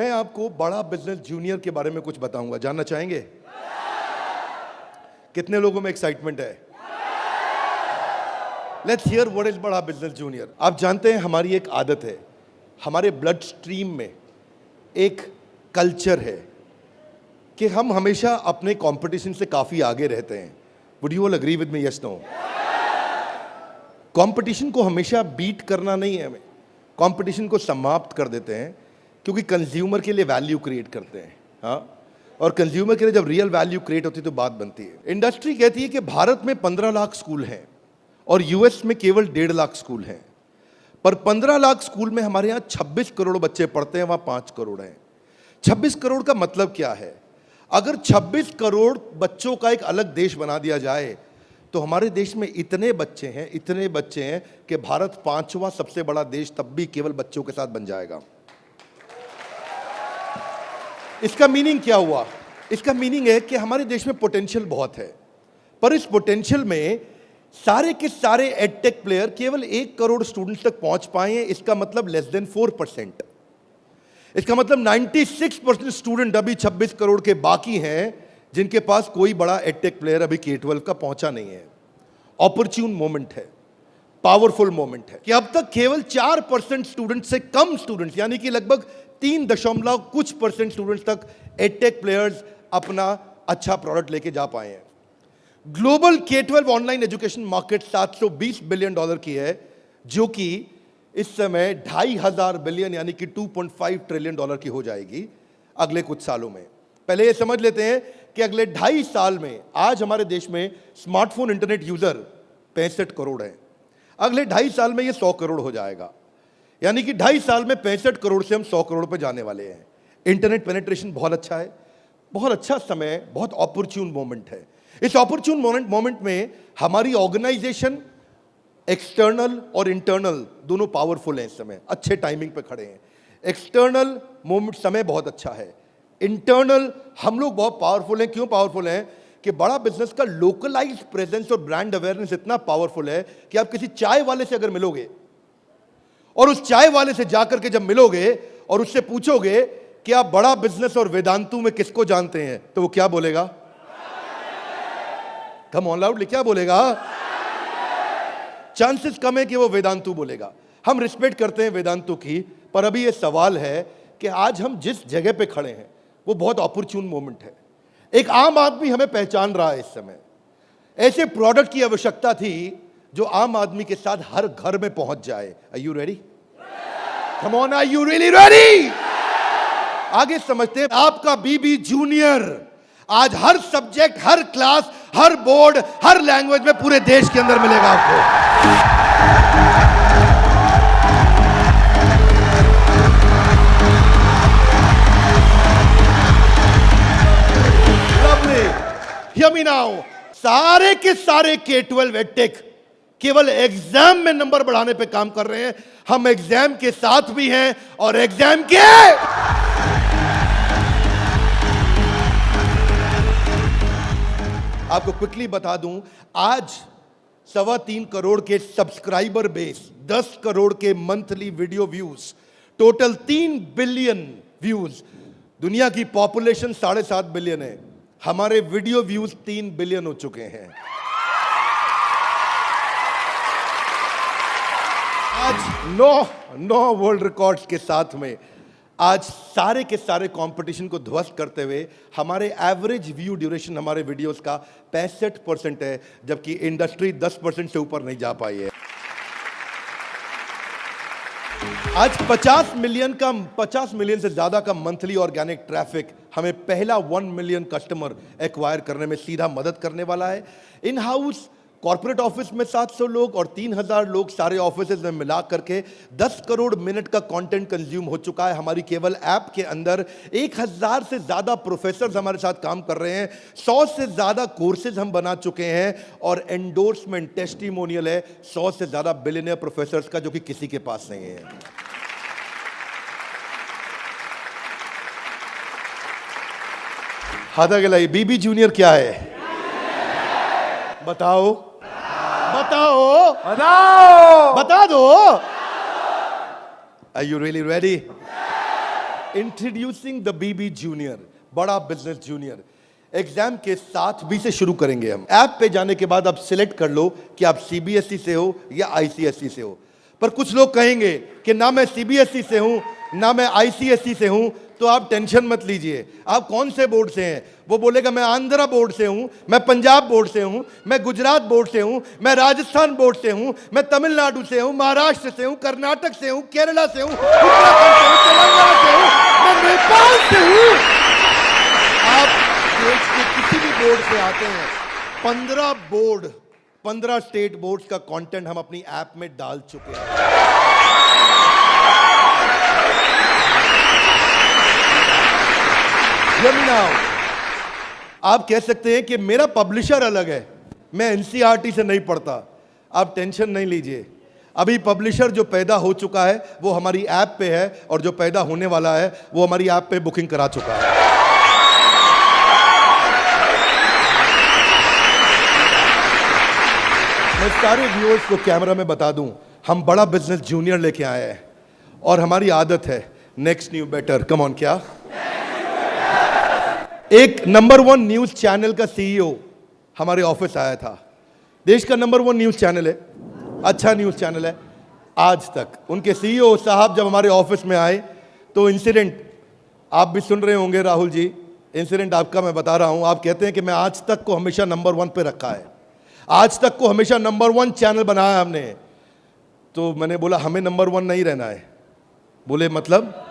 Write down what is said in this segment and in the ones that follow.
मैं आपको बड़ा बिजनेस जूनियर के बारे में कुछ बताऊंगा, जानना चाहेंगे? कितने लोगों में एक्साइटमेंट है? लेट्स हियर व्हाट इज बड़ा बिजनेस जूनियर। आप जानते हैं हमारी एक आदत है, हमारे ब्लड स्ट्रीम में एक कल्चर है कि हम हमेशा अपने कंपटीशन से काफी आगे रहते हैं। Would you all agree with me? Yes no? Competition को हमेशा बीट करना नहीं है, हमें कंपटीशन को समाप्त कर देते हैं, क्योंकि कंज्यूमर के लिए वैल्यू क्रिएट करते हैं। हाँ, और कंज्यूमर के लिए जब रियल वैल्यू क्रिएट होती है तो बात बनती है। इंडस्ट्री कहती है कि भारत में 15 लाख स्कूल हैं और यूएस में केवल 1.5 लाख स्कूल हैं, पर 15 लाख स्कूल में हमारे यहाँ 26 करोड़ बच्चे पढ़ते हैं, वहाँ 5 करोड़ हैं। 26 करोड़ का मतलब क्या है? अगर 26 करोड़ बच्चों का एक अलग देश बना दिया जाए तो हमारे देश में इतने बच्चे हैं कि भारत 5वां सबसे बड़ा देश तब भी केवल बच्चों के साथ बन जाएगा। इसका मीनिंग क्या हुआ? इसका मीनिंग है कि हमारे देश में पोटेंशियल बहुत है, पर इस पोटेंशियल में सारे के सारे एडटेक प्लेयर केवल 1 करोड़ स्टूडेंट्स तक पहुंच पाए हैं। इसका मतलब लेस देन 4%। इसका मतलब 96% स्टूडेंट अभी 26 करोड़ के बाकी हैं जिनके पास कोई बड़ा एडटेक प्लेयर अभी K-12 का पहुंचा नहीं है। ऑपर्च्यून मोमेंट है, पावरफुल मोमेंट है कि अब तक केवल 4% स्टूडेंट से कम स्टूडेंट्स, यानी कि लगभग 3 कुछ % स्टूडेंट्स तक एडटेक प्लेयर्स अपना अच्छा प्रोडक्ट लेके जा पाए हैं। Global K-12 online education market $720 billion की है, जो कि इस समय 2,500 बिलियन यानी कि $2.5 ट्रिलियन की हो जाएगी अगले कुछ सालों में। पहले ये समझ लेते हैं कि अगले 2.5 साल में आज हमारे देश में स्मार्टफोन इंटरनेट यूजर 65 करोड़ हैं। अगले 2.5 साल में ये 100 करोड़ हो जाएगा, यानी कि 2.5 साल में 65 करोड़ से हम 100 करोड़ पे जाने वाले हैं। इंटरनेट पेनिट्रेशन बहुत अच्छा है, बहुत अच्छा समय, बहुत अपॉर्चुन मोमेंट है। इस अपॉर्चुन मोमेंट में हमारी ऑर्गेनाइजेशन एक्सटर्नल और इंटरनल दोनों पावरफुल हैं। इस समय अच्छे टाइमिंग पे खड़े हैं। एक्सटर्नल मोमेंट समय बहुत अच्छा है, इंटरनल हम लोग बहुत पावरफुल हैं। क्यों पावरफुल हैं? कि बड़ा बिजनेस का लोकलाइज्ड प्रेजेंस और ब्रांड अवेयरनेस इतना पावरफुल है कि आप किसी चाय वाले से अगर मिलोगे और उस चाय वाले से जाकर के जब मिलोगे और उससे पूछोगे कि आप बड़ा बिजनेस और वेदांतु में किसको जानते हैं, तो वो क्या बोलेगा? कम ऑन लाउडली, क्या बोलेगा? चांसेस कम है कि वो वेदांतु बोलेगा। हम रिस्पेक्ट करते हैं वेदांतु की, पर अभी ये सवाल है कि आज हम जिस जगह पे खड़े हैं वो बहुत अपॉर्चुन मोमेंट है। एक आम आदमी हमें पहचान रहा है। इस समय ऐसे प्रोडक्ट की आवश्यकता थी जो आम आदमी के साथ हर घर में पहुंच जाए। Are you ready? Come on, are you really ready? आगे समझते हैं। आपका बीबी जूनियर आज हर सब्जेक्ट, हर क्लास, हर बोर्ड, हर लैंग्वेज में पूरे देश के अंदर मिलेगा आपको। Hear me now. सारे के सारे K-12 एडटेक केवल एग्जाम में नंबर बढ़ाने पे काम कर रहे हैं। हम एग्जाम के साथ भी हैं और एग्जाम के आपको क्विकली बता दूं, आज 3.25 करोड़ के सब्सक्राइबर बेस, 10 करोड़ के monthly video views, total 3 billion views. दुनिया की पॉपुलेशन 7.5 बिलियन है, हमारे वीडियो व्यूज 3 बिलियन हो चुके हैं। आज 9 वर्ल्ड रिकॉर्ड्स के साथ में आज सारे के सारे कंपटीशन को ध्वस्त करते हुए हमारे एवरेज व्यू ड्यूरेशन हमारे वीडियोस का 65% है, जबकि इंडस्ट्री 10% से ऊपर नहीं जा पाई है। आज 50 मिलियन से ज्यादा का मंथली ऑर्गेनिक ट्रैफिक हमें पहला 1 मिलियन कस्टमर एक्वायर करने में सीधा मदद करने वाला है। इन हाउस कॉर्पोरेट ऑफिस में 700 लोग और 3,000 लोग सारे ऑफिसेज में मिला करके 10 करोड़ मिनट का कंटेंट कंज्यूम हो चुका है। हमारी केवल ऐप के अंदर 1,000 से ज्यादा प्रोफेसर्स हमारे साथ काम कर रहे हैं। 100 से ज्यादा कोर्सेज हम बना चुके हैं और एंडोर्समेंट टेस्टिमोनियल है 100 से ज्यादा बिलियनियर प्रोफेसर्स का, जो कि किसी के पास नहीं है। हाथ आगे लाइए। बीबी जूनियर क्या है? बताओ बताओ बताओ, बता दो। Are you really ready? Introducing the BB junior, बड़ा बिजनेस जूनियर। एग्जाम के साथ बी से शुरू करेंगे हम। ऐप पे जाने के बाद आप सिलेक्ट कर लो कि आप सीबीएसई से हो या आईसीएसई से हो। पर कुछ लोग कहेंगे कि ना मैं सीबीएसई से हूं ना मैं आईसीएसई से हूं, तो आप टेंशन मत लीजिए। आप कौन से बोर्ड से हैं? वो बोलेगा मैं आंध्रा बोर्ड से हूं, मैं पंजाब बोर्ड से हूं, मैं गुजरात बोर्ड से हूं, मैं राजस्थान बोर्ड से हूं, मैं तमिलनाडु से हूं, महाराष्ट्र से हूं, कर्नाटक से हूं, केरला से हूं, उत्तराखंड से हूं, तेलंगाना से हूं, मैं नेपाल से हूं। आप देश के किसी भी बोर्ड से आते हैं, 15 स्टेट बोर्ड्स का कंटेंट हम अपनी ऐप में डाल चुके हैं। आप कह सकते हैं कि मेरा पब्लिशर अलग है, मैं एनसीईआरटी से नहीं पढ़ता। आप टेंशन नहीं लीजिए, अभी पब्लिशर जो पैदा हो चुका है वो हमारी ऐप पे है, और जो पैदा होने वाला है वो हमारी ऐप पे बुकिंग करा चुका है। मैं सारे व्यूअर्स को कैमरा में बता दूं, हम बड़ा बिजनेस जूनियर लेके आए हैं, और हमारी आदत है next new better. Come on, क्या एक नंबर 1 न्यूज चैनल का सीईओ हमारे ऑफिस आया था। देश का नंबर 1 न्यूज चैनल है, अच्छा न्यूज चैनल है। आज तक उनके सीईओ साहब जब हमारे ऑफिस में आए तो इंसिडेंट आप भी सुन रहे होंगे राहुल जी, इंसिडेंट आपका मैं बता रहा हूं। आप कहते हैं कि मैं आज तक को हमेशा नंबर 1 पे रखा है, आज तक को हमेशा नंबर 1 चैनल बनाया हमने। तो मैंने बोला हमें नंबर 1 नहीं रहना है। बोले मतलब?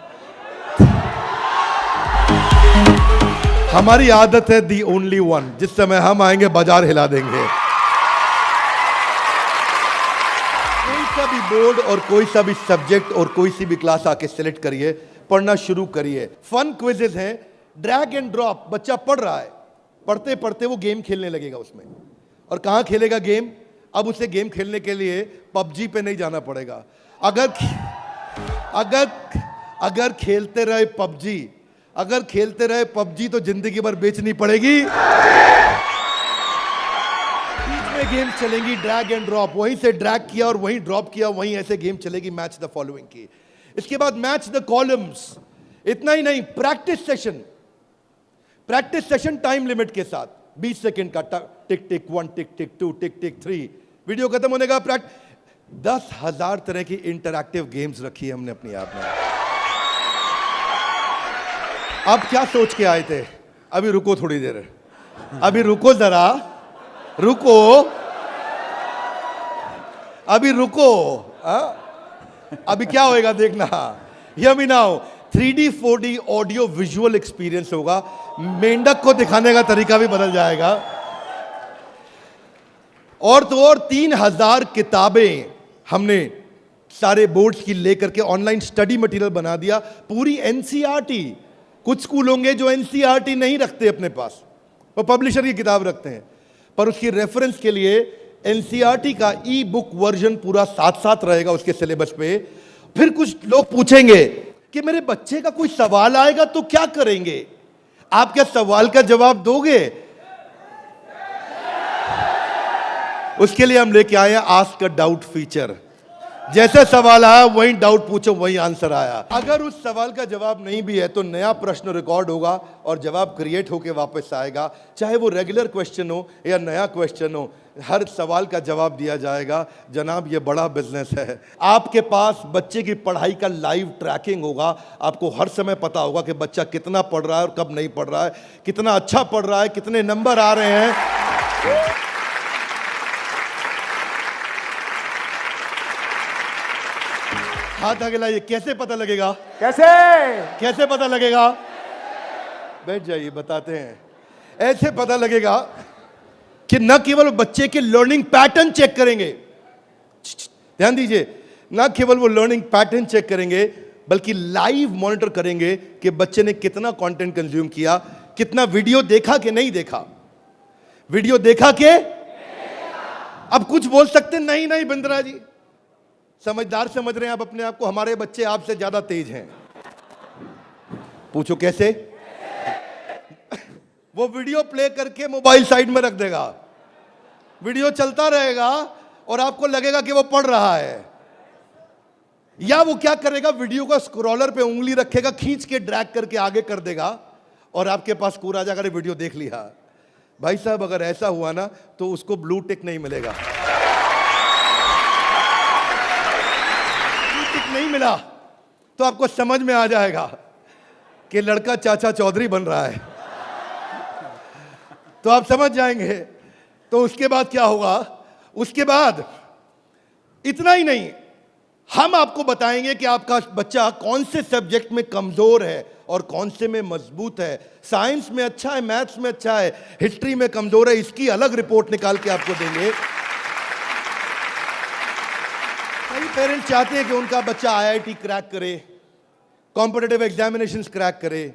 हमारी आदत है दी ओनली वन, जिस समय हम आएंगे बाजार हिला देंगे। कोई सा भी बोर्ड और कोई सा भी सब्जेक्ट और कोई सी भी क्लास आके सिलेक्ट करिए, पढ़ना शुरू करिए। फन क्विजेज हैं, ड्रैग एंड ड्रॉप। बच्चा पढ़ रहा है, पढ़ते पढ़ते वो गेम खेलने लगेगा उसमें। और कहां खेलेगा गेम? अब उसे गेम खेलने के लिए पबजी पे नहीं जाना पड़ेगा। अगर खेलते रहे पबजी, अगर खेलते रहे पबजी तो जिंदगी भर बेचनी पड़ेगी। बीच में गेम चलेंगी ड्रैग एंड ड्रॉप, वहीं से ड्रैग किया और वहीं ड्रॉप किया, वहीं ऐसे गेम चलेगी मैच द फॉलोइंग की। इसके बाद मैच द कॉलम्स। इतना ही नहीं, प्रैक्टिस सेशन टाइम लिमिट के साथ 20 सेकंड का, टिक टिक 1, टिक टिक 2, टिक टिक 3, वीडियो खत्म होने का 10,000 तरह की इंटरैक्टिव गेम्स रखी है हमने अपनी ऐप में। आप क्या सोच के आए थे? अभी रुको थोड़ी देर, अभी रुको जरा, रुको, अभी रुको। अभी क्या होएगा देखना। Hear me now, 3D 4D audio visual experience होगा। मेंढक को दिखाने का तरीका भी बदल जाएगा। और तो और 3000 किताबें हमने सारे बोर्ड्स की लेकर के ऑनलाइन स्टडी मटेरियल बना दिया। पूरी एनसीईआरटी। कुछ स्कूल होंगे जो एनसीईआरटी नहीं रखते अपने पास, वो पब्लिशर की किताब रखते हैं, पर उसकी रेफरेंस के लिए एनसीईआरटी का ई बुक वर्जन पूरा साथ साथ रहेगा उसके सिलेबस पे। फिर कुछ लोग पूछेंगे कि मेरे बच्चे का कोई सवाल आएगा तो क्या करेंगे? आप क्या सवाल का जवाब दोगे? उसके लिए हम लेके आए हैं आस्क अ डाउट फीचर। जैसे सवाल आया वही डाउट पूछो, वही आंसर आया। अगर उस सवाल का जवाब नहीं भी है तो नया प्रश्न रिकॉर्ड होगा और जवाब क्रिएट होके वापस आएगा। चाहे वो रेगुलर क्वेश्चन हो या नया क्वेश्चन हो, हर सवाल का जवाब दिया जाएगा। जनाब, ये बड़ा बिजनेस है। आपके पास बच्चे की पढ़ाई का लाइव ट्रैकिंग होगा। आपको हर समय पता होगा कि बच्चा कितना पढ़ रहा है और कब नहीं पढ़ रहा है, कितना अच्छा पढ़ रहा है, कितने नंबर आ रहे हैं। हाथ आगे लाइए। कैसे पता लगेगा? कैसे पता लगेगा? बैठ जाइए, बताते हैं। ऐसे पता लगेगा कि न केवल बच्चे के लर्निंग पैटर्न चेक करेंगे, ध्यान दीजिए, न केवल वो लर्निंग पैटर्न चेक करेंगे बल्कि लाइव मॉनिटर करेंगे कि बच्चे ने कितना कंटेंट कंज्यूम किया, कितना वीडियो देखा कि नहीं देखा, वीडियो देखा कि। अब कुछ बोल सकते नहीं, नहीं बिंद्रा जी, समझदार समझ रहे हैं आप अपने आप को, हमारे बच्चे आपसे ज्यादा तेज हैं। पूछो कैसे? वो वीडियो प्ले करके मोबाइल साइड में रख देगा, वीडियो चलता रहेगा और आपको लगेगा कि वो पढ़ रहा है। या वो क्या करेगा, वीडियो का स्क्रॉलर पे उंगली रखेगा, खींच के ड्रैग करके आगे कर देगा और आपके पास स्कोर आ जाएगा, अरे वीडियो देख लिया। भाई साहब अगर ऐसा हुआ ना तो उसको ब्लू टिक नहीं मिलेगा। ब्लू टिक नहीं मिला तो आपको समझ में आ जाएगा कि लड़का चाचा चौधरी बन रहा है, तो आप समझ जाएंगे। तो उसके बाद क्या होगा, उसके बाद इतना ही नहीं, हम आपको बताएंगे कि आपका बच्चा कौन से सब्जेक्ट में कमजोर है और कौन से में मजबूत है। साइंस में अच्छा है, मैथ्स में अच्छा है, हिस्ट्री में कमजोर है, इसकी अलग रिपोर्ट निकाल के आपको देंगे। कई पेरेंट्स चाहते हैं कि उनका बच्चा आईआईटी क्रैक करे, कॉम्पिटिटिव एग्जामिनेशंस क्रैक करे।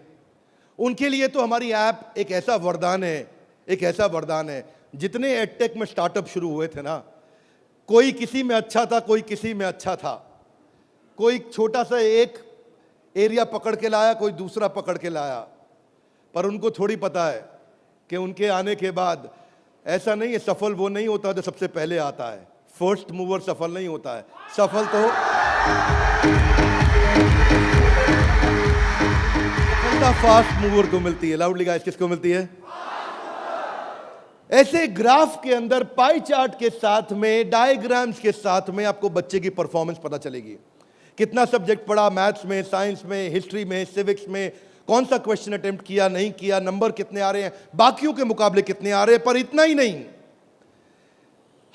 उनके लिए तो हमारी ऐप एक ऐसा वरदान है, एक ऐसा वरदान है। जितने एडटेक में स्टार्टअप शुरू हुए थे ना, कोई किसी में अच्छा था, कोई किसी में अच्छा था, कोई छोटा सा एक एरिया पकड़ के लाया, कोई दूसरा पकड़ के लाया, पर उनको थोड़ी पता है कि उनके आने के बाद ऐसा नहीं है, सफल वो नहीं होता जो सबसे पहले आता है। फर्स्ट मूवर सफल नहीं होता है, सफल तो फास्ट मूवर को मिलती है। लाउडली गाइस, किसको मिलती है? ऐसे ग्राफ के अंदर पाई चार्ट के साथ में, डायग्राम्स के साथ में आपको बच्चे की परफॉर्मेंस पता चलेगी। कितना सब्जेक्ट पढ़ा, मैथ्स में, साइंस में, हिस्ट्री में, सिविक्स में, कौन सा क्वेश्चन अटेम्प्ट किया, नहीं किया, नंबर कितने आ रहे हैं, बाकियों के मुकाबले कितने आ रहे हैं। पर इतना ही नहीं,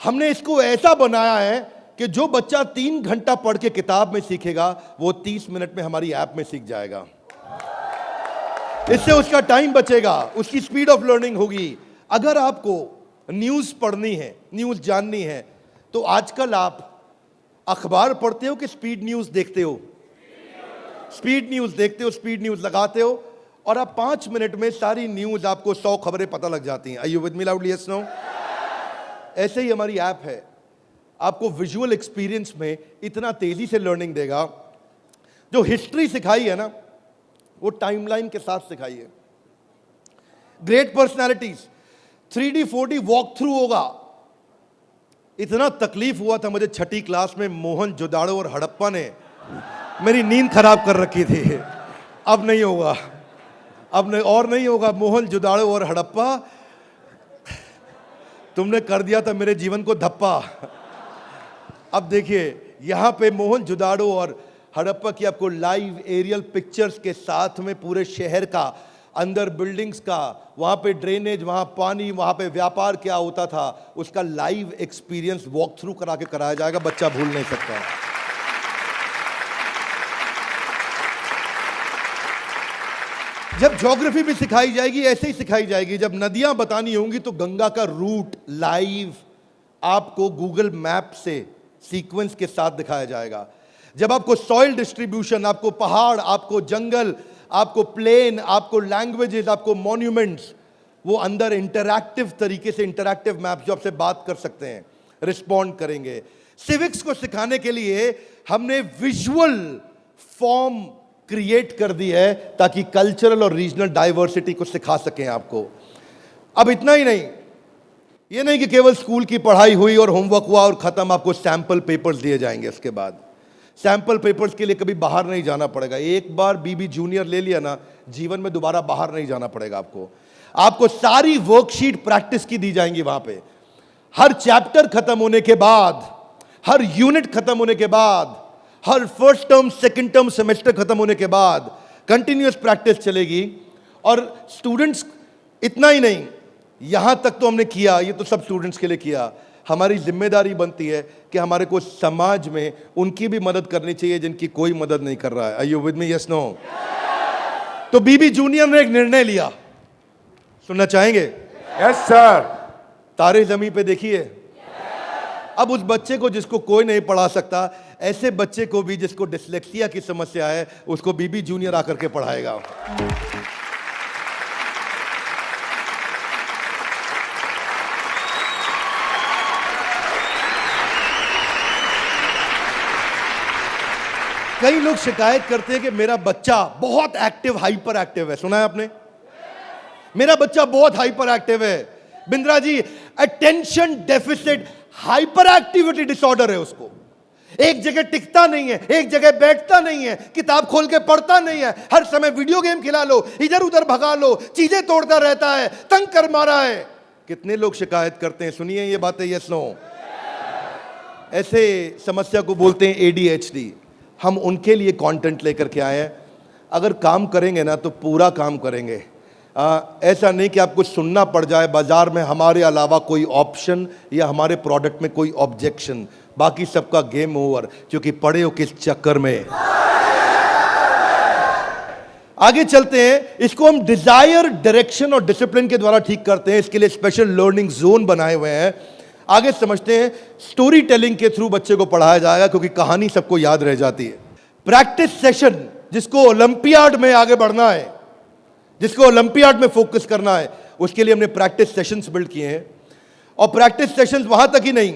हमने इसको ऐसा बनाया है कि जो बच्चा 3 घंटा पढ़ के किताब में सीखेगा, वो 30 मिनट में हमारी ऐप में सीख जाएगा। इससे उसका टाइम बचेगा, उसकी स्पीड ऑफ लर्निंग होगी। अगर आपको न्यूज़ पढ़नी है, न्यूज़ जाननी है, तो आजकल आप अखबार पढ़ते हो कि स्पीड न्यूज़ देखते हो? स्पीड न्यूज़ देखते हो, स्पीड न्यूज़ लगाते हो और आप 5 मिनट में सारी न्यूज़, आपको 100 खबरें पता लग जाती हैं। Are you with me loudly? Yes, no? ऐसे ही हमारी ऐप है, आपको विजुअल एक्सपीरियंस में इतना तेजी से लर्निंग देगा। जो हिस्ट्री सिखाई है ना, वो टाइमलाइन के साथ सिखाई है। Great personalities 3D 4D walk through होगा। इतना तकलीफ हुआ था मुझे 6ठी क्लास में, मोहन जोदाड़ो और हड़प्पा ने मेरी नींद खराब कर रखी थी। अब नहीं होगा, अब नहीं, और नहीं होगा। मोहन जोदाड़ो और हड़प्पा, तुमने कर दिया था मेरे जीवन को धप्पा। अब देखिए, यहां पे मोहन जोदाड़ो और हड़प्पा की आपको लाइव एरियल पिक्चर्स के साथ में पूरे शहर का, अंदर बिल्डिंग्स का, वहां पे ड्रेनेज, वहां पानी, वहां पे व्यापार क्या होता था, उसका लाइव एक्सपीरियंस वॉक थ्रू करा के कराया जाएगा। बच्चा भूल नहीं सकता। जब ज्योग्राफी भी सिखाई जाएगी, ऐसे ही सिखाई जाएगी। जब नदियां बतानी होंगी तो गंगा का रूट लाइव आपको गूगल मैप से सीक्वेंस के साथ दिखाया जाएगा। जब आपको सॉइल डिस्ट्रीब्यूशन, आपको पहाड़, आपको जंगल, आपको प्लेन, आपको लैंग्वेजेस, आपको मॉन्यूमेंट्स, वो अंदर इंटरैक्टिव तरीके से, इंटरैक्टिव मैप जो आपसे बात कर सकते हैं, रिस्पॉन्ड करेंगे। सिविक्स को सिखाने के लिए हमने विजुअल फॉर्म क्रिएट कर दी है ताकि कल्चरल और रीजनल डाइवर्सिटी को सिखा सकें आपको। अब इतना ही नहीं, ये नहीं कि केवल स्कूल की पढ़ाई हुई और होमवर्क हुआ और खत्म, आपको सैंपल पेपर्स दिए जाएंगे। इसके बाद सैंपल पेपर्स के लिए कभी बाहर नहीं जाना पड़ेगा। एक बार बीबी जूनियर ले लिया ना, जीवन में दोबारा बाहर नहीं जाना पड़ेगा आपको सारी वर्कशीट प्रैक्टिस की दी जाएंगी वहां पे। हर चैप्टर खत्म होने के बाद, हर यूनिट खत्म होने के बाद, हर first term, second term, semester खत्म होने के बाद कंटिन्यूअस प्रैक्टिस चलेगी। और स्टूडेंट्स, इतना ही नहीं, यहां तक तो हमने किया, ये तो सब स्टूडेंट्स के लिए किया। हमारी जिम्मेदारी बनती है कि हमारे को समाज में उनकी भी मदद करनी चाहिए जिनकी कोई मदद नहीं कर रहा है। Are you with me? Yes, no? तो बीबी जूनियर ने एक निर्णय लिया, सुनना चाहेंगे? Yes sir. तारे जमीन पे देखिए। अब उस बच्चे को जिसको कोई नहीं पढ़ा सकता, ऐसे बच्चे को भी जिसको डिसलेक्सिया की समस्या है, उसको बीबी जूनियर आकर के पढ़ाएगा। कई लोग शिकायत करते हैं कि मेरा बच्चा बहुत एक्टिव, हाइपर एक्टिव है। सुना है आपने? मेरा बच्चा बहुत हाइपर एक्टिव है। Bindra ji, attention deficit hyper activity disorder है उसको। एक जगह टिकता नहीं है, एक जगह बैठता नहीं है, किताब खोल के पढ़ता नहीं है, हर समय वीडियो गेम खिला लो, इधर उधर भगा लो, चीजें तोड़ता रहता है, तंग कर मारा है। कितने लोग शिकायत करते हैं, सुनिए ये बातें, यस नो। ऐसे समस्या को बोलते हैं ADHD। हम उनके लिए कंटेंट लेकर के आए हैं। अगर काम करेंगे ना तो पूरा काम करेंगे। ऐसा नहीं कि आपको सुनना पड़ जाए बाजार में हमारे अलावा कोई ऑप्शन या हमारे प्रोडक्ट में कोई ऑब्जेक्शन, बाकी सबका गेम ओवर, क्योंकि पड़े हो किस चक्कर में। आगे चलते हैं। इसको हम डिजायर, डायरेक्शन और डिसिप्लिन के द्वारा ठीक करते हैं। इसके लिए स्पेशल लर्निंग जोन बनाए हुए हैं। आगे समझते हैं। स्टोरी टेलिंग के थ्रू बच्चे को पढ़ाया जाएगा, क्योंकि कहानी सबको याद रह जाती है। प्रैक्टिस सेशन, जिसको ओलंपियाड में आगे बढ़ना है, जिसको ओलंपियाड में फोकस करना है, उसके लिए हमने प्रैक्टिस सेशंस बिल्ड किए हैं। और प्रैक्टिस सेशंस वहां तक ही नहीं,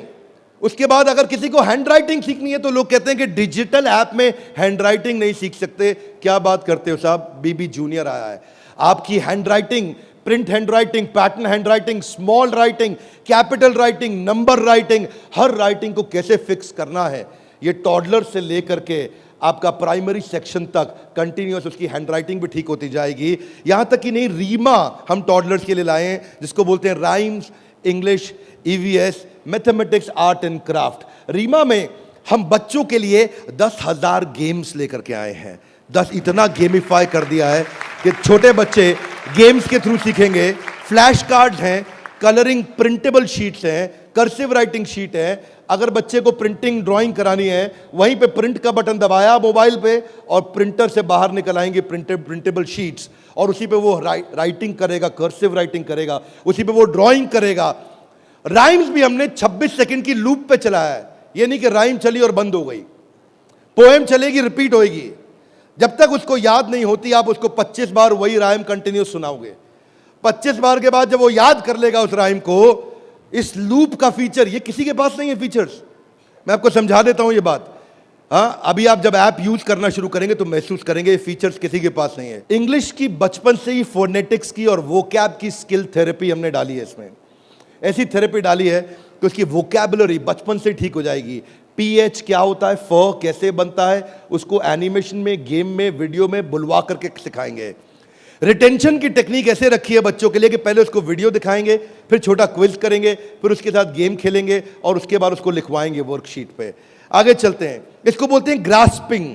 उसके बाद अगर किसी को हैंड राइटिंग सीखनी है तो लोग कहते हैं कि डिजिटल ऐप में हैंड राइटिंग नहीं सीख सकते। क्या बात करते हो साहब, बीबी जूनियर आया है। आपकी handwriting, print handwriting, pattern handwriting, small writing, capital writing, number writing, हर राइटिंग को कैसे फिक्स करना है, ये टॉडलर से लेकर के आपका प्राइमरी सेक्शन तक कंटिन्यूअस उसकी हैंड राइटिंग भी ठीक होती जाएगी। यहां तक कि नहीं, रीमा हम टॉडलर्स के लिए लाए हैं, जिसको बोलते हैं rhymes, English, EVS, mathematics, art and craft. रीमा में हम बच्चों के लिए 10,000 गेम्स लेकर के आए हैं। 10 इतना गेमिफाई कर दिया है कि छोटे बच्चे गेम्स के थ्रू सीखेंगे। फ्लैश कार्ड्स हैं, कलरिंग प्रिंटेबल शीट्स हैं, कर्सिव राइटिंग शीट है। अगर बच्चे को प्रिंटिंग ड्राइंग करानी है, वहीं पे प्रिंट का बटन दबाया मोबाइल पे और प्रिंटर से बाहर निकल आएंगे प्रिंटेबल शीट्स, और उसी पे वो राइटिंग करेगा, कर्सिव राइटिंग करेगा, उसी पे वो ड्राइंग करेगा। राइम्स भी हमने 26 सेकंड की लूप पे चलाया है। ये नहीं कि राइम चली और बंद हो गई, पोएम चलेगी, रिपीट होएगी। जब तक उसको याद नहीं होती, आप उसको 25 बार वही राइम कंटिन्यूस सुनाओगे। 25 बार के बाद जब वो याद कर लेगा उस राइम को, इस लूप का फीचर ये किसी के पास नहीं है। फीचर्स मैं आपको समझा देता हूं ये बात। हाँ, अभी आप जब ऐप यूज करना शुरू करेंगे तो महसूस करेंगे ये फीचर्स किसी के पास नहीं है। इंग्लिश की बचपन से ही फोनेटिक्स की और वोकैब की स्किल थेरेपी हमने डाली है इसमें। ऐसी थेरेपी डाली है कि उसकी वोकैबुलरी बचपन से ठीक हो जाएगी। PH क्या होता है, फ कैसे बनता है, उसको एनिमेशन में, गेम में, वीडियो में बुलवा करके सिखाएंगे। रिटेंशन की टेक्निक ऐसे रखी है बच्चों के लिए कि पहले उसको वीडियो दिखाएंगे, फिर छोटा क्विज करेंगे, फिर उसके साथ गेम खेलेंगे और उसके बाद उसको लिखवाएंगे वर्कशीट पे। आगे चलते हैं। इसको बोलते हैं ग्रास्पिंग,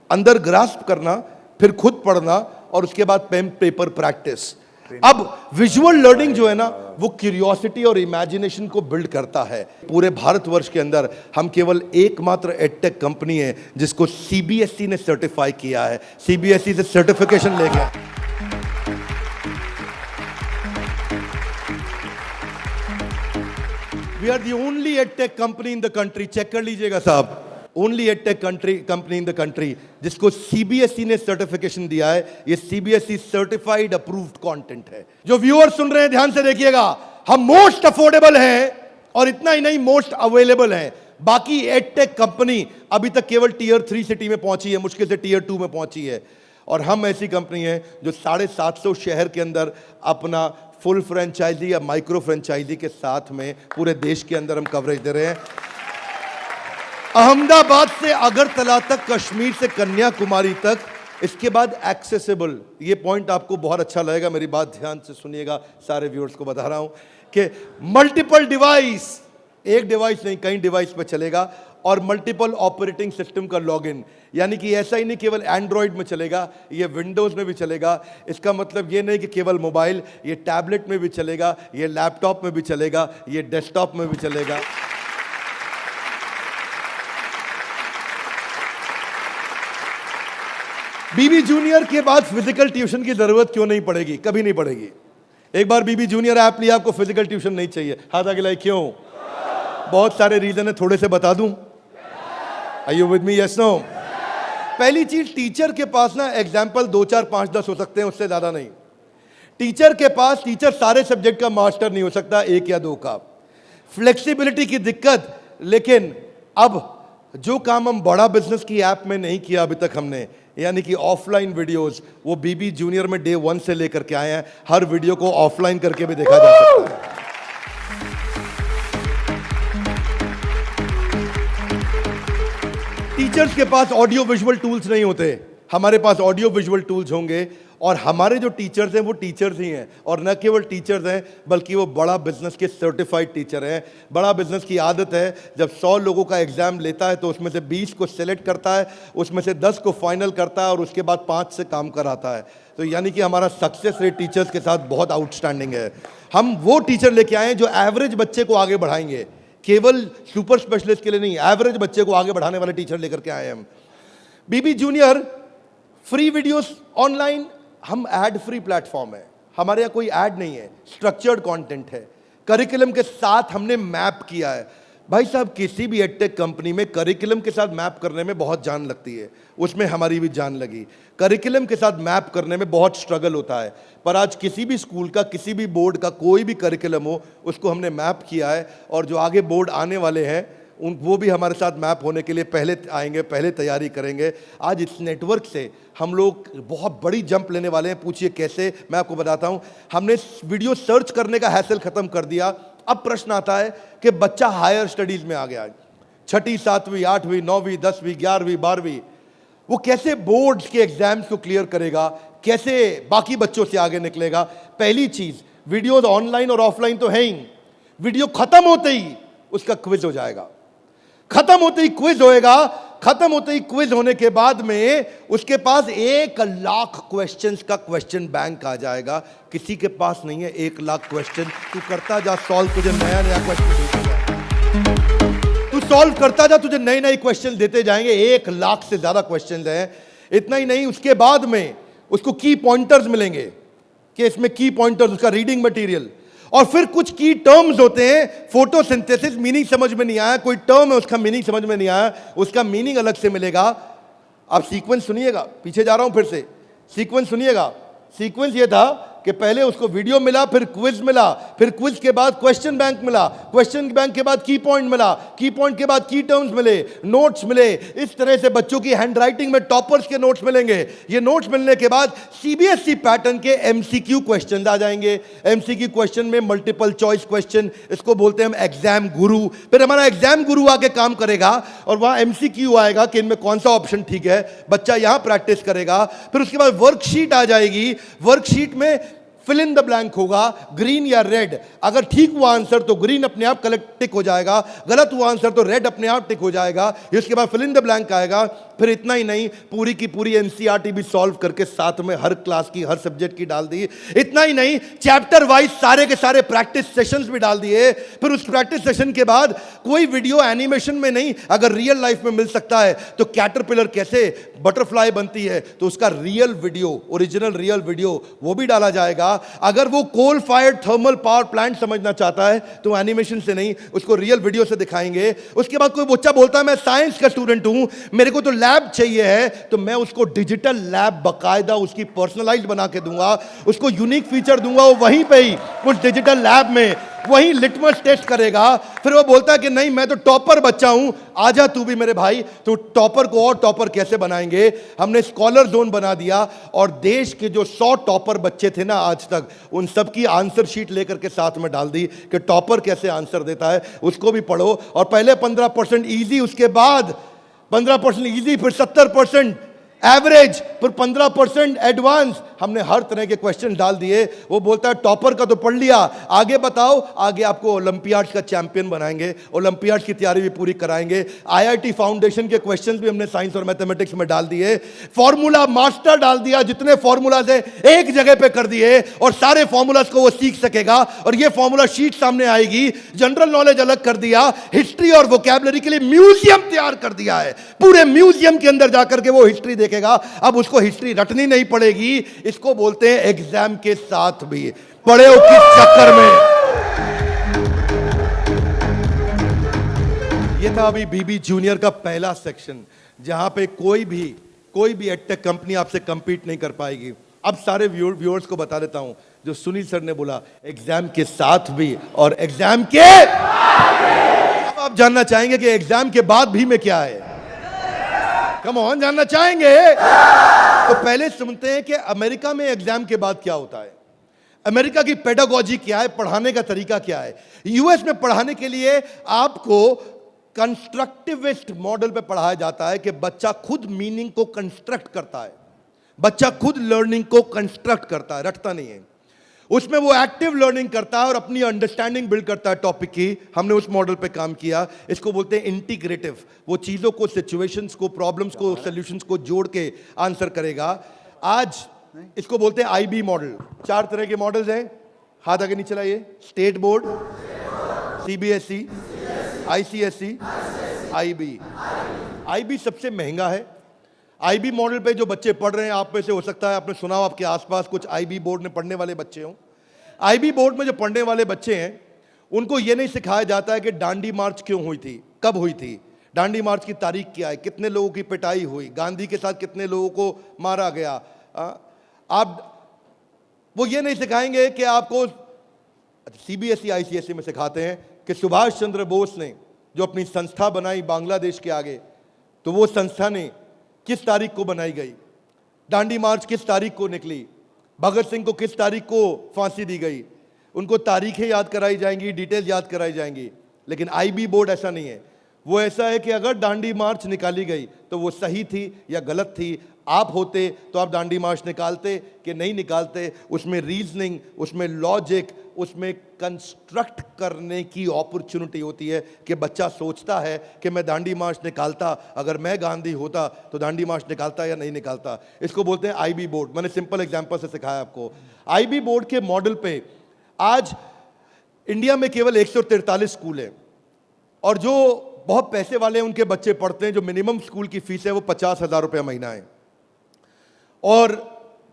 अंदर ग्रास्प करना, फिर खुद पढ़ना और उसके बाद पेन पेपर प्रैक्टिस। अब विजुअल लर्निंग जो है ना, वो क्यूरियोसिटी और इमेजिनेशन को बिल्ड करता है। पूरे भारतवर्ष के अंदर हम केवल एकमात्र एडटेक कंपनी है जिसको CBSE ने सर्टिफाई किया है। CBSE से सर्टिफिकेशन ले गया। We are the only edtech company in the country, check कर लीजिएगा साहब, only edtech company in the country जिसको CBSE ने सर्टिफिकेशन दिया है। ये CBSE सर्टिफाइड अप्रूव्ड कंटेंट है। जो व्यूअर सुन रहे हैं ध्यान से देखिएगा, हम मोस्ट अफोर्डेबल हैं और इतना ही नहीं, मोस्ट अवेलेबल हैं। बाकी एडटेक कंपनी अभी तक केवल Tier 3 सिटी में पहुंची है, मुश्किल से Tier 2 में पहुंची है। और हम ऐसी कंपनी है जो 750 शहर के अंदर अपना फुल फ्रेंचाइजी या माइक्रो फ्रेंचाइजी के साथ में पूरे देश के अंदर हम कवरेज दे रहे हैं। अहमदाबाद से अगरतला तक, कश्मीर से कन्याकुमारी तक, इसके बाद एक्सेसिबल। ये पॉइंट आपको बहुत अच्छा लगेगा, मेरी बात ध्यान से सुनिएगा, सारे व्यूअर्स को बता रहा हूं कि मल्टीपल डिवाइस, एक डिवाइस नहीं कई डिवाइस पे चलेगा, और मल्टीपल ऑपरेटिंग सिस्टम का लॉगिन। यानी कि ऐसा ही नहीं केवल एंड्रॉइड में चलेगा, ये विंडोज में भी चलेगा। इसका मतलब ये नहीं कि केवल मोबाइल, ये टैबलेट में भी चलेगा, ये लैपटॉप में भी चलेगा, ये डेस्कटॉप में भी चलेगा। बीबी जूनियर के बाद फिजिकल ट्यूशन की जरूरत क्यों नहीं पड़ेगी? कभी नहीं पड़ेगी। एक बार बीबी जूनियर ऐप लिया, आपको फिजिकल ट्यूशन नहीं चाहिए। हाथ आगे लाइए, क्यों? बहुत सारे रीजन है, थोड़े से बता दूं। Are you with me? Yes no? पहली चीज, टीचर के पास ना एग्जाम्पल 2, 4, 5, 10 हो सकते हैं, उससे ज्यादा नहीं। टीचर के पास, टीचर सारे सब्जेक्ट का मास्टर नहीं हो सकता, 1 या 2 का। फ्लेक्सिबिलिटी की दिक्कत। लेकिन अब जो काम हम बड़ा बिजनेस की ऐप में नहीं किया अभी तक हमने, यानी कि ऑफलाइन वीडियोस, वो बीबी जूनियर में डे 1 से लेकर के आए हैं। हर वीडियो को ऑफलाइन करके भी देखा जा सकता है। टीचर्स के पास ऑडियो विजुअल टूल्स नहीं होते, हमारे पास ऑडियो विजुअल टूल्स होंगे। और हमारे जो टीचर्स हैं वो टीचर्स ही हैं, और न केवल टीचर्स हैं बल्कि वो बड़ा बिजनेस के सर्टिफाइड टीचर हैं। बड़ा बिजनेस की आदत है, जब 100 लोगों का एग्जाम लेता है तो उसमें से 20 को सिलेक्ट करता है, उसमें से 10 को फाइनल करता है और उसके बाद 5 से काम कराता है। तो यानी कि हमारा सक्सेस रेट टीचर्स के साथ बहुत आउटस्टैंडिंग है। हम वो टीचर लेके आए हैं जो एवरेज बच्चे को आगे बढ़ाएंगे, केवल सुपर स्पेशलिस्ट के लिए नहीं, एवरेज बच्चे को आगे बढ़ाने वाले टीचर लेकर के आए हैं हम। बीबी जूनियर फ्री वीडियोस ऑनलाइन, हम एड फ्री प्लेटफॉर्म है, हमारे यहाँ कोई ऐड नहीं है, स्ट्रक्चर्ड कंटेंट है, करिकुलम के साथ हमने मैप किया है। भाई साहब, किसी भी एडटेक कंपनी में करिकुलम के साथ मैप करने में बहुत जान लगती है, उसमें हमारी भी जान लगी। करिकुलम के साथ मैप करने में बहुत स्ट्रगल होता है, पर आज किसी भी स्कूल का, किसी भी बोर्ड का कोई भी करिकुलम हो, उसको हमने मैप किया है। और जो आगे बोर्ड आने वाले हैं वो भी हमारे साथ मैप होने के लिए पहले आएंगे, पहले तैयारी करेंगे। आज इस नेटवर्क से हम लोग बहुत बड़ी जंप लेने वाले हैं। पूछिए कैसे, मैं आपको बताता हूं। हमने वीडियो सर्च करने का हैसल खत्म कर दिया। अब प्रश्न आता है कि बच्चा हायर स्टडीज में आ गया, 6ठी 7वीं 8वीं 9वीं 10वीं 11वीं 12वीं, वो कैसे बोर्ड्स के एग्जाम्स को क्लियर करेगा, कैसे बाकी बच्चों से आगे निकलेगा। पहली चीज, वीडियोज ऑनलाइन और ऑफलाइन तो है ही, वीडियो खत्म होते ही उसका क्विज हो जाएगा, खत्म होते ही क्विज होएगा। खत्म होते ही क्विज होने के बाद में उसके पास 1 लाख क्वेश्चंस का क्वेश्चन बैंक आ जाएगा। किसी के पास नहीं है 1 लाख क्वेश्चन। तू करता जा सॉल्व, तुझे नया नया क्वेश्चन, तू सॉल्व करता जा, तुझे नए नए क्वेश्चन देते जाएंगे। 1 लाख से ज्यादा क्वेश्चन हैं। इतना ही नहीं, उसके बाद में उसको की पॉइंटर्स मिलेंगे कि इसमें की पॉइंटर्स, उसका रीडिंग मटेरियल, और फिर कुछ की टर्म्स होते हैं। फोटोसिंथेसिस मीनिंग समझ में नहीं आया, कोई टर्म है उसका मीनिंग समझ में नहीं आया, उसका मीनिंग अलग से मिलेगा। आप सीक्वेंस सुनिएगा, पीछे जा रहा हूं फिर से, सीक्वेंस सुनिएगा। सीक्वेंस ये था कि पहले उसको वीडियो मिला, फिर क्विज मिला, फिर क्विज के बाद क्वेश्चन बैंक मिला, क्वेश्चन बैंक के बाद की पॉइंट मिला, की पॉइंट के बाद की टर्म्स मिले, नोट्स मिले। इस तरह से बच्चों की हैंडराइटिंग में टॉपर्स के नोट्स मिलेंगे। ये नोट्स मिलने के बाद सीबीएसई पैटर्न के एमसीक्यू क्वेश्चन आ जाएंगे। एमसीक्यू क्वेश्चन में मल्टीपल चॉइस क्वेश्चन, इसको बोलते हैं हम एग्जाम गुरु। फिर हमारा एग्जाम गुरु आके काम करेगा और वहां एमसीक्यू आएगा कि इनमें कौन सा ऑप्शन ठीक है, बच्चा यहां प्रैक्टिस करेगा। फिर उसके बाद वर्कशीट आ जाएगी, वर्कशीट में फिल इन द ब्लैंक होगा, ग्रीन या रेड। अगर ठीक हुआ आंसर तो ग्रीन अपने आप कलेक्ट टिक हो जाएगा, गलत हुआ आंसर तो रेड अपने आप टिक हो जाएगा। इसके बाद फिल इन द ब्लैंक आएगा। फिर इतना ही नहीं, पूरी की पूरी एनसीईआरटी भी सॉल्व करके साथ में हर क्लास की, हर सब्जेक्ट की डाल दी। इतना ही नहीं, चैप्टर वाइज सारे के सारे प्रैक्टिस सेशंस भी डाल दिए। फिर उस प्रैक्टिस सेशन के बाद कोई वीडियो एनिमेशन में नहीं, अगर रियल लाइफ में मिल सकता है तो कैटरपिलर कैसे बटरफ्लाई बनती है तो उसका real video, original real video वो भी डाला जाएगा। अगर वो coal fired thermal power plant समझना चाहता है तो एनिमेशन से नहीं, उसको रियल वीडियो से दिखाएंगे। उसके बाद कोई बच्चा बोलता है मैं साइंस का स्टूडेंट हूं, मेरे को तो लैब चाहिए है, तो मैं उसको डिजिटल लैब बाकायदा उसकी पर्सनलाइज्ड बना के दूंगा, उसको यूनिक फीचर दूंगा। वो वहीं पे ही उस डिजिटल लैब में वही लिटमस टेस्ट करेगा। फिर वो बोलता है कि नहीं मैं तो टॉपर बच्चा हूं, आजा तू भी मेरे भाई। तो टॉपर को और टॉपर कैसे बनाएंगे, हमने स्कॉलर जोन बना दिया। और देश के जो 100 टॉपर बच्चे थे ना आज तक, उन सब की आंसर शीट लेकर के साथ में डाल दी कि टॉपर कैसे आंसर देता है, उसको भी पढ़ो। और पहले 15% ईजी, उसके बाद 15% ईजी, फिर 70% एवरेज, फिर 15% एडवांस। हमने हर तरह के क्वेश्चन डाल दिए। वो बोलता है टॉपर का तो पढ़ लिया, आगे बताओ। आगे आपको ओलंपियाड्स का चैंपियन बनाएंगे, ओलंपियाड्स की तैयारी भी पूरी कराएंगे। आईआईटी फाउंडेशन के क्वेश्चंस भी हमने साइंस और मैथमेटिक्स में डाल दिए। फॉर्मूला मास्टर डाल दिया, जितने फॉर्मूलाज है एक जगह पे कर दिए और सारे फॉर्मूलाज को वो सीख सकेगा। और ये फॉर्मूला शीट सामने आएगी। जनरल नॉलेज अलग कर दिया, हिस्ट्री और वोकैबुलरी के लिए म्यूजियम तैयार कर दिया है। पूरे म्यूजियम के अंदर जाकर के वो हिस्ट्री देखेगा। अब उसको हिस्ट्री रटनी नहीं पड़ेगी। इसको बोलते हैं एग्जाम के साथ भी पढ़े हो किस चक्कर में। ये था अभी बीबी जूनियर का पहला सेक्शन, जहां पे कोई भी एडटेक कंपनी आपसे कंपीट नहीं कर पाएगी। अब सारे व्यूअर्स को बता देता हूं, जो सुनील सर ने बोला एग्जाम के साथ भी और एग्जाम के, अब आप जानना चाहेंगे कि एग्जाम के बाद भी में क्या है। कम ऑन, जानना चाहेंगे तो पहले सुनते हैं कि अमेरिका में एग्जाम के बाद क्या होता है, अमेरिका की पेडागोजी क्या है, पढ़ाने का तरीका क्या है। यूएस में पढ़ाने के लिए आपको कंस्ट्रक्टिविस्ट मॉडल पे पढ़ाया जाता है कि बच्चा खुद मीनिंग को कंस्ट्रक्ट करता है, बच्चा खुद लर्निंग को कंस्ट्रक्ट करता है, रटता नहीं है। उसमें वो एक्टिव लर्निंग करता है और अपनी अंडरस्टैंडिंग बिल्ड करता है टॉपिक की। हमने उस मॉडल पे काम किया। इसको बोलते हैं इंटीग्रेटिव। वो चीज़ों को, सिचुएशंस को, प्रॉब्लम्स को, सॉल्यूशंस को जोड़ के आंसर करेगा। आज इसको बोलते हैं आईबी मॉडल। 4 तरह के मॉडल्स हैं, हाथ आगे नीचे लाइए। State board, CBSE, ICSE, IB. IB सबसे महंगा है। आईबी मॉडल पे जो बच्चे पढ़ रहे हैं, आप में से हो सकता है आपने सुना हो, आपके आसपास कुछ आईबी बोर्ड में पढ़ने वाले बच्चे हों। आईबी बोर्ड में जो पढ़ने वाले बच्चे हैं, उनको ये नहीं सिखाया जाता है कि डांडी मार्च क्यों हुई थी, कब हुई थी, डांडी मार्च की तारीख क्या है, कितने लोगों की पिटाई हुई, गांधी के साथ कितने लोगों को मारा गया। वो ये नहीं सिखाएंगे कि आपको, सीबीएसई आईसीएसई में सिखाते हैं कि सुभाष चंद्र बोस ने जो अपनी संस्था बनाई बांग्लादेश के आगे, तो वो संस्था ने किस तारीख को बनाई गई, डांडी मार्च किस तारीख को निकली, भगत सिंह को किस तारीख को फांसी दी गई। उनको तारीखें याद कराई जाएंगी, डिटेल याद कराई जाएंगी। लेकिन आईबी बोर्ड ऐसा नहीं है। वो ऐसा है कि अगर डांडी मार्च निकाली गई तो वो सही थी या गलत थी। आप होते तो आप डांडी मार्च निकालते कि नहीं निकालते। उसमें रीजनिंग, उसमें लॉजिक, उसमें कंस्ट्रक्ट करने की अपॉर्चुनिटी होती है कि बच्चा सोचता है कि मैं डांडी मार्च निकालता, अगर मैं गांधी होता तो डांडी मार्च निकालता या नहीं निकालता। इसको बोलते हैं आईबी बोर्ड। मैंने सिंपल एग्जांपल से सिखाया आपको। आईबी बोर्ड के मॉडल पे आज इंडिया में केवल 143 स्कूल हैं, और जो बहुत पैसे वाले उनके बच्चे पढ़ते हैं। जो मिनिमम स्कूल की फीस है वो 50,000 रुपये महीना है, और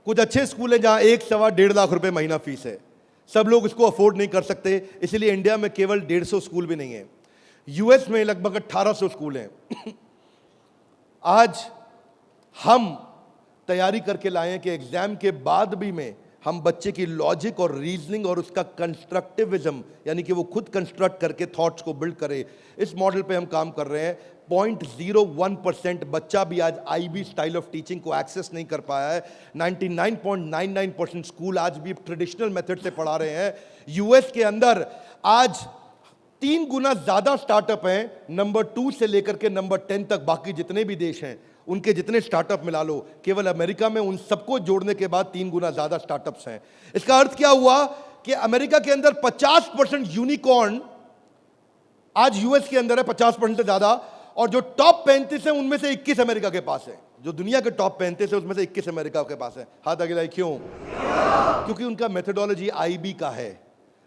कुछ अच्छे स्कूल हैं जहां 1-1.5 लाख रुपए महीना फीस है। सब लोग इसको अफोर्ड नहीं कर सकते, इसलिए इंडिया में केवल 150 स्कूल भी नहीं है। यूएस में लगभग 1800 स्कूल हैं। आज हम तैयारी करके लाए हैं कि एग्जाम के बाद भी में हम बच्चे की लॉजिक और रीजनिंग और उसका कंस्ट्रक्टिविज्म, यानी कि वो खुद कंस्ट्रक्ट करके थॉट्स को बिल्ड करे, इस मॉडल पे हम काम कर रहे हैं। 0.01% बच्चा भी आज आईबी स्टाइल ऑफ टीचिंग को एक्सेस नहीं कर पाया है। 99.99% स्कूल आज भी ट्रेडिशनल मेथड से पढ़ा रहे हैं। यूएस के अंदर आज 3 गुना ज्यादा स्टार्टअप हैं, नंबर 2 से लेकर के नंबर 10 तक। बाकी जितने भी देश हैं उनके जितने स्टार्टअप मिला लो, केवल अमेरिका में उन सबको जोड़ने के बाद 3 गुना ज्यादा स्टार्टअप्स हैं। इसका अर्थ क्या हुआ कि अमेरिका के अंदर 50% यूनिकॉर्न आज यूएस के अंदर है, 50% से ज्यादा। और जो टॉप 35 है उनमें से 21 अमेरिका के पास है। जो दुनिया के टॉप 35 है उसमें से 21 अमेरिका के पास है। हाथ आगे लाइए। क्यों? क्योंकि उनका मेथोडोलॉजी आईबी का है।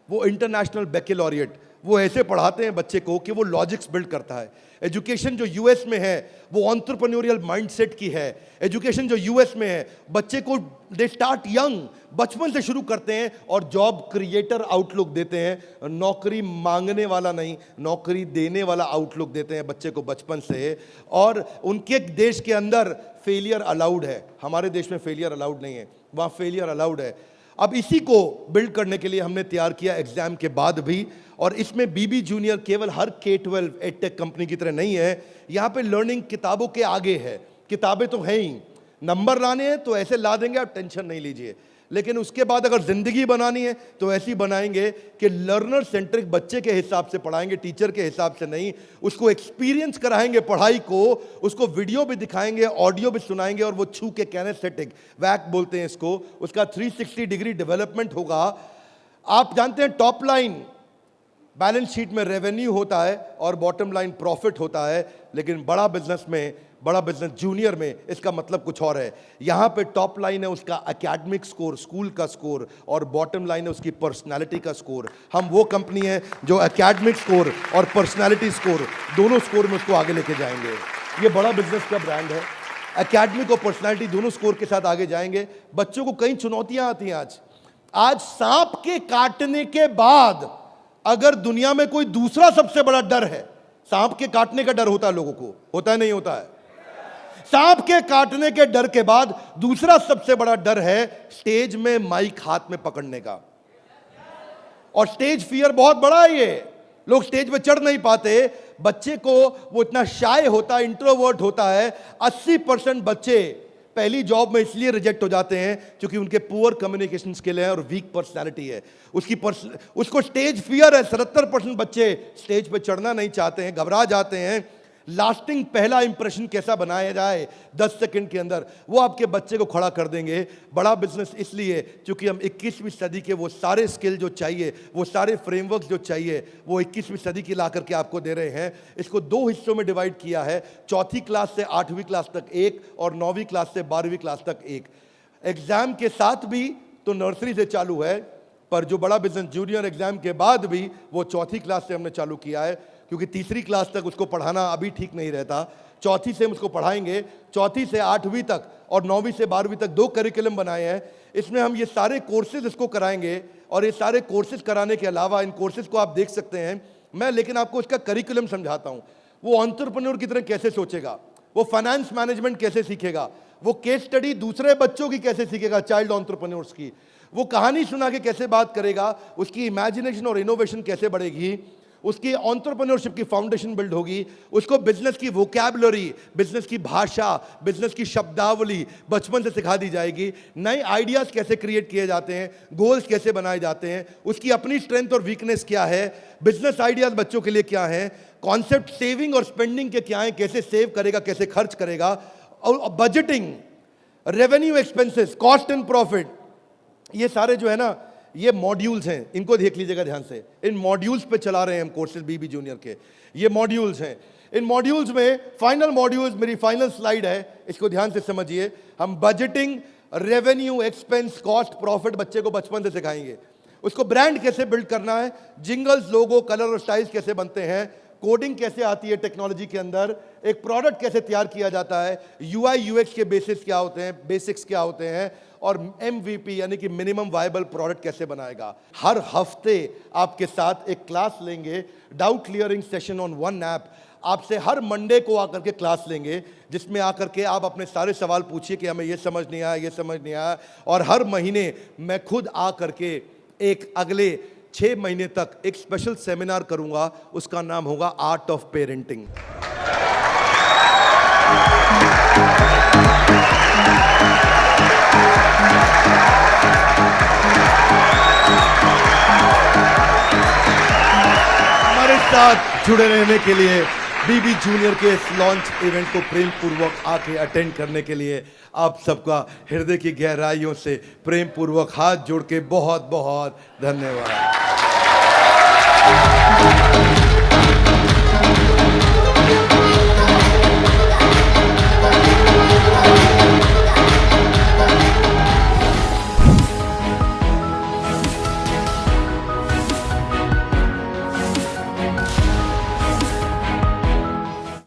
वो इंटरनेशनल बैकलॉरिएट, वो ऐसे पढ़ाते हैं बच्चे को कि वो लॉजिक्स बिल्ड करता है। एजुकेशन जो यूएस में है वो एंटरप्रेन्योरियल माइंडसेट की है। एजुकेशन जो यूएस में है, बच्चे को दे स्टार्ट यंग, बचपन से शुरू करते हैं और जॉब क्रिएटर आउटलुक देते हैं। नौकरी मांगने वाला नहीं, नौकरी देने वाला आउटलुक देते हैं बच्चे को बचपन से। और उनके देश के अंदर फेलियर अलाउड है, हमारे देश में फेलियर अलाउड नहीं है, वहाँ फेलियर अलाउड है। अब इसी को बिल्ड करने के लिए हमने तैयार किया एग्जाम के बाद भी। और इसमें बीबी जूनियर केवल हर K-12 एडटेक कंपनी की तरह नहीं है। यहाँ पे लर्निंग किताबों के आगे है। किताबें तो हैं ही, नंबर लाने हैं तो ऐसे ला देंगे, आप टेंशन नहीं लीजिए। लेकिन उसके बाद अगर जिंदगी बनानी है तो ऐसी बनाएंगे कि लर्नर सेंट्रिक, बच्चे के हिसाब से पढ़ाएंगे, टीचर के हिसाब से नहीं। उसको एक्सपीरियंस कराएंगे पढ़ाई को, उसको वीडियो भी दिखाएंगे, ऑडियो भी सुनाएंगे, और वो छू के कैनेस्थेटिक, वैक बोलते हैं इसको, उसका 360 डिग्री डेवलपमेंट होगा। आप जानते हैं टॉप लाइन बैलेंस शीट में रेवेन्यू होता है और बॉटम लाइन प्रॉफिट होता है, लेकिन बड़ा बिजनेस में, बड़ा बिजनेस जूनियर में इसका मतलब कुछ और है। यहाँ पे टॉप लाइन है उसका एकेडमिक स्कोर, स्कूल का स्कोर, और बॉटम लाइन है उसकी पर्सनालिटी का स्कोर। हम वो कंपनी है जो एकेडमिक स्कोर और पर्सनालिटी स्कोर, दोनों स्कोर में उसको आगे लेके जाएंगे। ये बड़ा बिजनेस का ब्रांड है। एकेडमिक और पर्सनालिटी दोनों स्कोर के साथ आगे जाएंगे। बच्चों को कई चुनौतियां आती हैं आज सांप के काटने के बाद अगर दुनिया में कोई दूसरा सबसे बड़ा डर है, सांप के काटने का डर होता है लोगों को, होता है नहीं होता है? सांप के काटने के डर के बाद दूसरा सबसे बड़ा डर है स्टेज में माइक हाथ में पकड़ने का। और स्टेज फियर बहुत बड़ा है। ये लोग स्टेज पे चढ़ नहीं पाते। बच्चे को वो इतना शाय होता है, इंट्रोवर्ट होता है। 80% बच्चे पहली जॉब में इसलिए रिजेक्ट हो जाते हैं क्योंकि उनके पुअर कम्युनिकेशन स्किल है और वीक पर्सनालिटी है। उसको स्टेज फियर है। 77% बच्चे स्टेज पे चढ़ना नहीं चाहते हैं, घबरा जाते हैं। लास्टिंग पहला इंप्रेशन कैसा बनाया जाए 10 सेकंड के अंदर, वो आपके बच्चे को खड़ा कर देंगे। बड़ा बिजनेस इसलिए क्योंकि हम 21वीं सदी के वो सारे स्किल जो चाहिए, वो सारे फ्रेमवर्क जो चाहिए, वो 21वीं सदी की ला करके आपको दे रहे हैं। इसको 2 हिस्सों में डिवाइड किया है, 4th क्लास से 8वीं क्लास तक एक और 9वीं क्लास से 12वीं क्लास तक एक। एग्जाम के साथ भी तो नर्सरी से चालू है, पर जो बड़ा बिजनेस जूनियर एग्जाम के बाद भी वो 4th क्लास से हमने चालू किया है, क्योंकि 3री क्लास तक उसको पढ़ाना अभी ठीक नहीं रहता। 4th से हम उसको पढ़ाएंगे, 4th से 8वीं तक और 9वीं से 12वीं तक 2 करिकुलम बनाए हैं। इसमें हम ये सारे कोर्सेज इसको कराएंगे और ये सारे कोर्सेज कराने के अलावा इन कोर्सेज को आप देख सकते हैं मैं, लेकिन आपको इसका करिकुलम समझाता हूँ। वो एंटरप्रेन्योर की तरह कैसे सोचेगा, वो फाइनेंस मैनेजमेंट कैसे सीखेगा, वो केस स्टडी दूसरे बच्चों की कैसे सीखेगा, चाइल्ड एंटरप्रेन्योर्स की, वो कहानी सुना के कैसे बात करेगा, उसकी इमेजिनेशन और इनोवेशन कैसे बढ़ेगी, उसकी एंटरप्रेन्योरशिप की फाउंडेशन बिल्ड होगी, उसको बिजनेस की वोकैबुलरी, बिजनेस की भाषा, बिजनेस की शब्दावली बचपन से सिखा दी जाएगी। नए आइडियाज कैसे क्रिएट किए जाते हैं, गोल्स कैसे बनाए जाते हैं, उसकी अपनी स्ट्रेंथ और वीकनेस क्या है, बिजनेस आइडियाज बच्चों के लिए क्या है, कॉन्सेप्ट सेविंग और स्पेंडिंग के क्या है, कैसे सेव करेगा, कैसे खर्च करेगा, और budgeting, revenue expenses, cost and profit, ये सारे जो है ना ये मॉड्यूल्स हैं। इनको देख लीजिएगा ध्यान से। इन मॉड्यूल्स पे चला रहे हैं हम कोर्सेज बीबी जूनियर के। ये मॉड्यूल्स हैं। इन मॉड्यूल्स में फाइनल मॉड्यूल्स, मेरी फाइनल स्लाइड है, इसको ध्यान से समझिए। हम budgeting, revenue, expense, cost, profit बच्चे को बचपन से सिखाएंगे। उसको ब्रांड कैसे बिल्ड करना है, जिंगल्स, लोगो, कलर और स्टाइल्स कैसे बनते हैं, कोडिंग कैसे आती है टेक्नोलॉजी के अंदर, एक प्रोडक्ट कैसे तैयार किया जाता है, यूआई यूएक्स के बेसिस क्या होते हैं, बेसिक्स क्या होते हैं, और एमवीपी यानी कि मिनिमम वायबल प्रोडक्ट कैसे बनाएगा। हर हफ्ते आपके साथ एक क्लास लेंगे, doubt clearing session on one app. आपसे हर मंडे को आकर के क्लास लेंगे, जिसमें आकर के आप अपने सारे सवाल पूछिए कि हमें ये समझ नहीं आया, ये समझ नहीं आया। और हर महीने मैं खुद आकर के एक अगले 6 महीने तक एक स्पेशल सेमिनार करूंगा, उसका नाम होगा आर्ट ऑफ पेरेंटिंग। हमारे साथ जुड़े रहने के लिए, बीबी जूनियर के इस लॉन्च इवेंट को प्रेम पूर्वक आके अटेंड करने के लिए आप सबका हृदय की गहराइयों से प्रेम पूर्वक हाथ जोड़ के बहुत बहुत धन्यवाद।